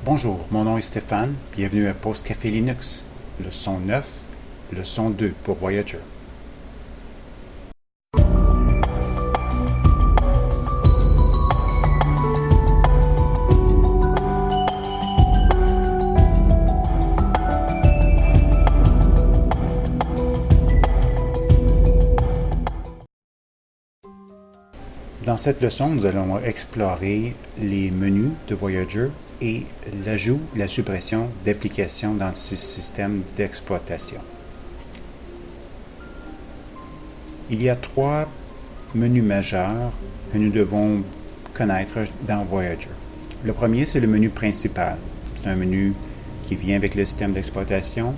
Bonjour, mon nom est Stéphane, bienvenue à Post Café Linux, leçon 9, leçon 2 pour Voyager. Dans cette leçon, nous allons explorer les menus de Voyager et l'ajout, la suppression d'applications dans ce système d'exploitation. Il y a trois menus majeurs que nous devons connaître dans Voyager. Le premier, c'est le menu principal. C'est un menu qui vient avec le système d'exploitation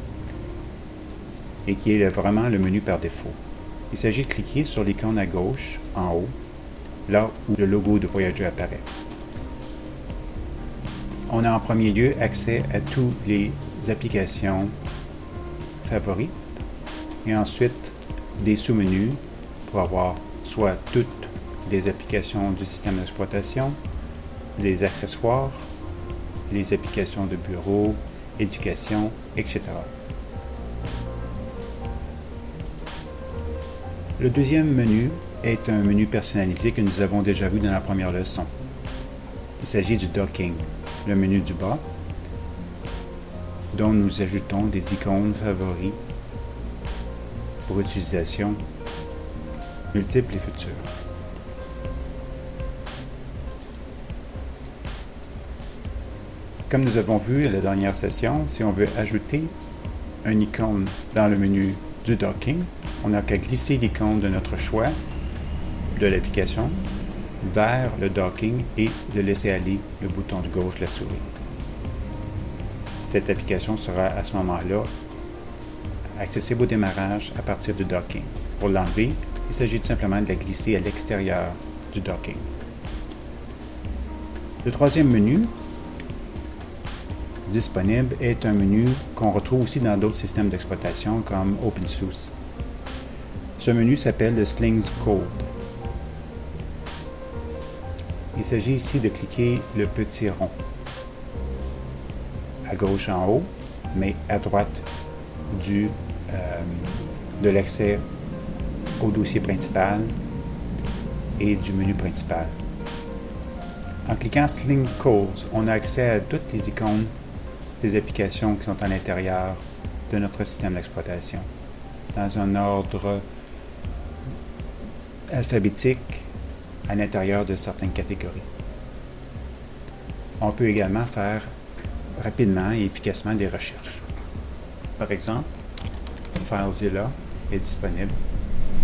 et qui est vraiment le menu par défaut. Il s'agit de cliquer sur l'icône à gauche, en haut, là où le logo de Voyager apparaît. On a en premier lieu accès à toutes les applications favorites et ensuite des sous-menus pour avoir soit toutes les applications du système d'exploitation, les accessoires, les applications de bureau, éducation, etc. Le deuxième menu est un menu personnalisé que nous avons déjà vu dans la première leçon. Il s'agit du docking, le menu du bas, dont nous ajoutons des icônes favoris pour utilisation multiples et futures. Comme nous avons vu à la dernière session, si on veut ajouter une icône dans le menu du docking, on n'a qu'à glisser l'icône de notre choix de l'application vers le docking et de laisser aller le bouton de gauche de la souris. Cette application sera à ce moment-là accessible au démarrage à partir du docking. Pour l'enlever, il s'agit tout simplement de la glisser à l'extérieur du docking. Le troisième menu disponible est un menu qu'on retrouve aussi dans d'autres systèmes d'exploitation comme OpenSUSE. Ce menu s'appelle le Slings Code. Il s'agit ici de cliquer le petit rond à gauche en haut, mais à droite de l'accès au dossier principal et du menu principal. En cliquant Sling Codes, on a accès à toutes les icônes des applications qui sont à l'intérieur de notre système d'exploitation, dans un ordre alphabétique à l'intérieur de certaines catégories. On peut également faire rapidement et efficacement des recherches. Par exemple, FileZilla est disponible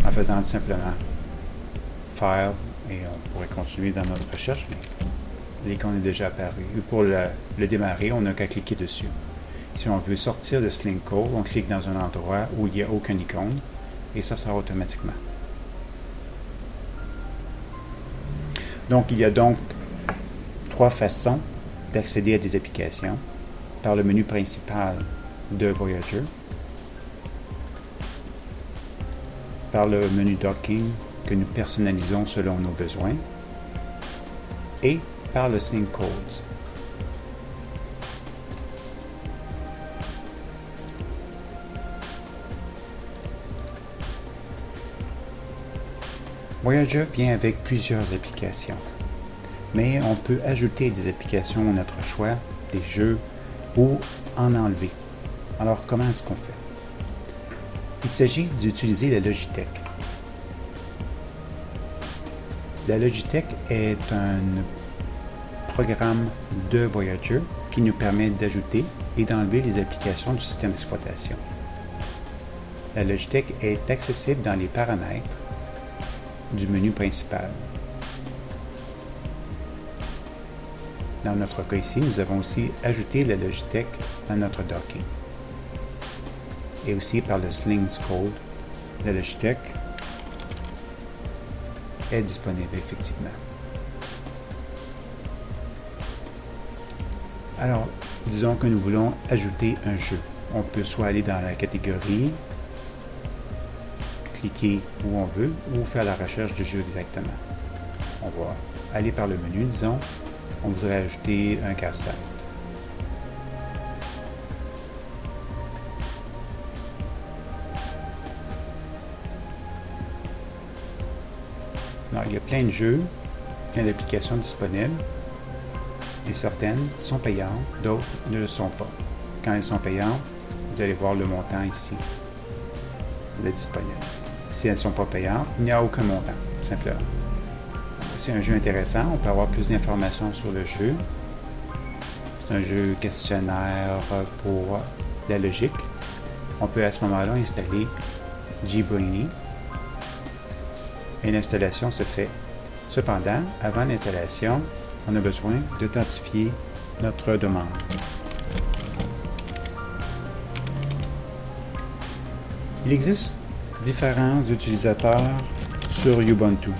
en faisant simplement File et on pourrait continuer dans notre recherche, mais l'icône est déjà apparue. Et pour le démarrer, on n'a qu'à cliquer dessus. Si on veut sortir de Sling Code, on clique dans un endroit où il n'y a aucune icône et ça sort automatiquement. Donc, il y a donc trois façons d'accéder à des applications par le menu principal de Voyager, par le menu Docking que nous personnalisons selon nos besoins et par le Sling Codes. Voyager vient avec plusieurs applications, mais on peut ajouter des applications à notre choix, des jeux, ou en enlever. Alors, comment est-ce qu'on fait? Il s'agit d'utiliser la Logitech. La Logitech est un programme de Voyager qui nous permet d'ajouter et d'enlever les applications du système d'exploitation. La Logitech est accessible dans les paramètres du menu principal. Dans notre cas ici, nous avons aussi ajouté la Logitech dans notre docking. Et aussi par le Slings Code, la Logitech est disponible effectivement. Alors, disons que nous voulons ajouter un jeu. On peut soit aller dans la catégorie, cliquer où on veut ou faire la recherche du jeu exactement. On va aller par le menu, disons, on voudrait ajouter un casse-tête. Alors, il y a plein de jeux, plein d'applications disponibles, et certaines sont payantes, d'autres ne le sont pas. Quand elles sont payantes, vous allez voir le montant ici de disponible. Si elles ne sont pas payantes, il n'y a aucun montant, simplement. C'est un jeu intéressant, on peut avoir plus d'informations sur le jeu. C'est un jeu questionnaire pour la logique. On peut à ce moment-là installer GBrainy et l'installation se fait. Cependant, avant l'installation, on a besoin d'authentifier notre demande. Il existe différents utilisateurs sur Ubuntu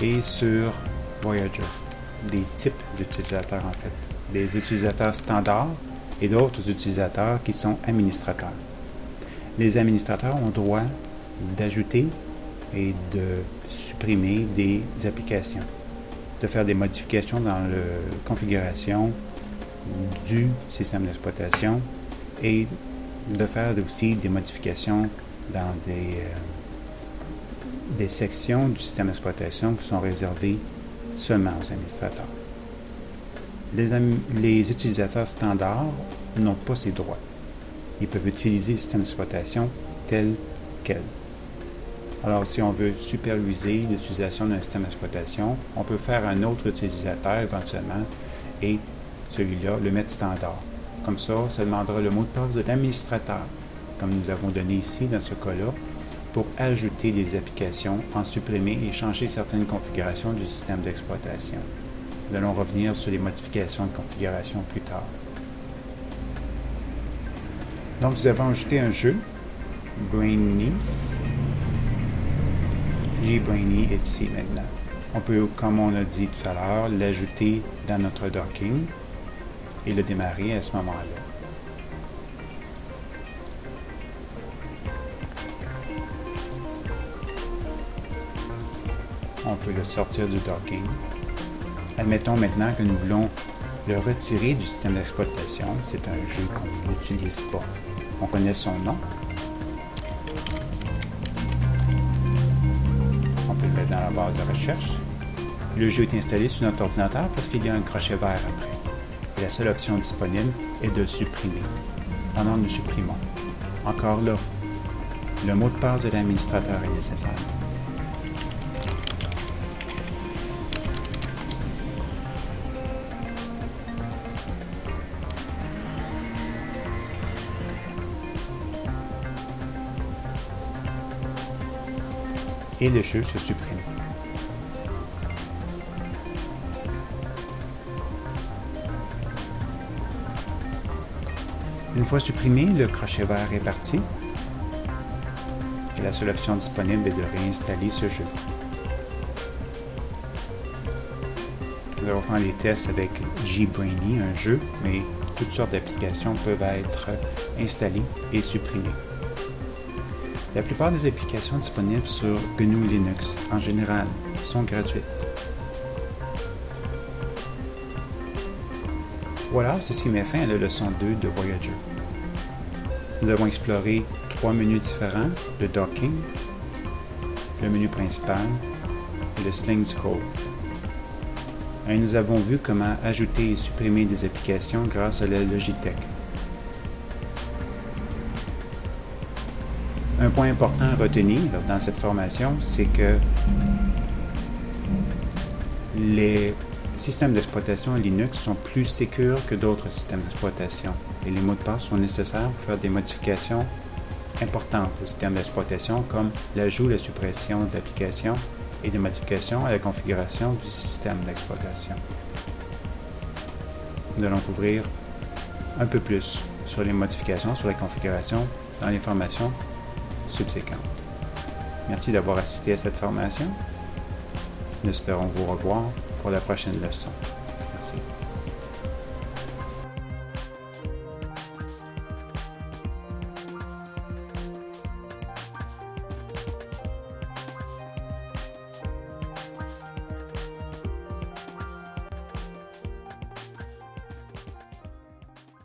et sur Voyager, des types d'utilisateurs en fait, des utilisateurs standards et d'autres utilisateurs qui sont administrateurs. Les administrateurs ont droit d'ajouter et de supprimer des applications, de faire des modifications dans la configuration du système d'exploitation et de faire aussi des modifications dans des sections du système d'exploitation qui sont réservées seulement aux administrateurs. Les utilisateurs standards n'ont pas ces droits. Ils peuvent utiliser le système d'exploitation tel quel. Alors, si on veut superviser l'utilisation d'un système d'exploitation, on peut faire un autre utilisateur éventuellement et celui-là le mettre standard. Comme ça demandera le mot de passe de l'administrateur, comme nous l'avons donné ici dans ce cas-là, pour ajouter des applications, en supprimer et changer certaines configurations du système d'exploitation. Nous allons revenir sur les modifications de configuration plus tard. Donc, nous avons ajouté un jeu, GBrainy. GBrainy est ici maintenant. On peut, comme on a dit tout à l'heure, l'ajouter dans notre docking et le démarrer à ce moment-là. On peut le sortir du docking. Admettons maintenant que nous voulons le retirer du système d'exploitation. C'est un jeu qu'on n'utilise pas. On connaît son nom. On peut le mettre dans la base de recherche. Le jeu est installé sur notre ordinateur parce qu'il y a un crochet vert après. Et la seule option disponible est de le supprimer. Alors nous supprimons. Encore là, le mot de passe de l'administrateur est nécessaire. Et le jeu se supprime. Une fois supprimé, le crochet vert est parti. Et la seule option disponible est de réinstaller ce jeu. Nous allons faire les tests avec GBrainy, un jeu, mais toutes sortes d'applications peuvent être installées et supprimées. La plupart des applications disponibles sur GNU Linux, en général, sont gratuites. Voilà, ceci met fin à la leçon 2 de Voyager. Nous avons exploré 3 menus différents, le docking, le menu principal et le sling scroll. Et nous avons vu comment ajouter et supprimer des applications grâce à la Logitech. Un point important à retenir dans cette formation, c'est que les systèmes d'exploitation Linux sont plus sécurs que d'autres systèmes d'exploitation et les mots de passe sont nécessaires pour faire des modifications importantes au système d'exploitation comme l'ajout et la suppression d'applications et des modifications à la configuration du système d'exploitation. Nous allons couvrir un peu plus sur les modifications, sur la configuration dans les formations subséquentes. Merci d'avoir assisté à cette formation. Nous espérons vous revoir pour la prochaine leçon.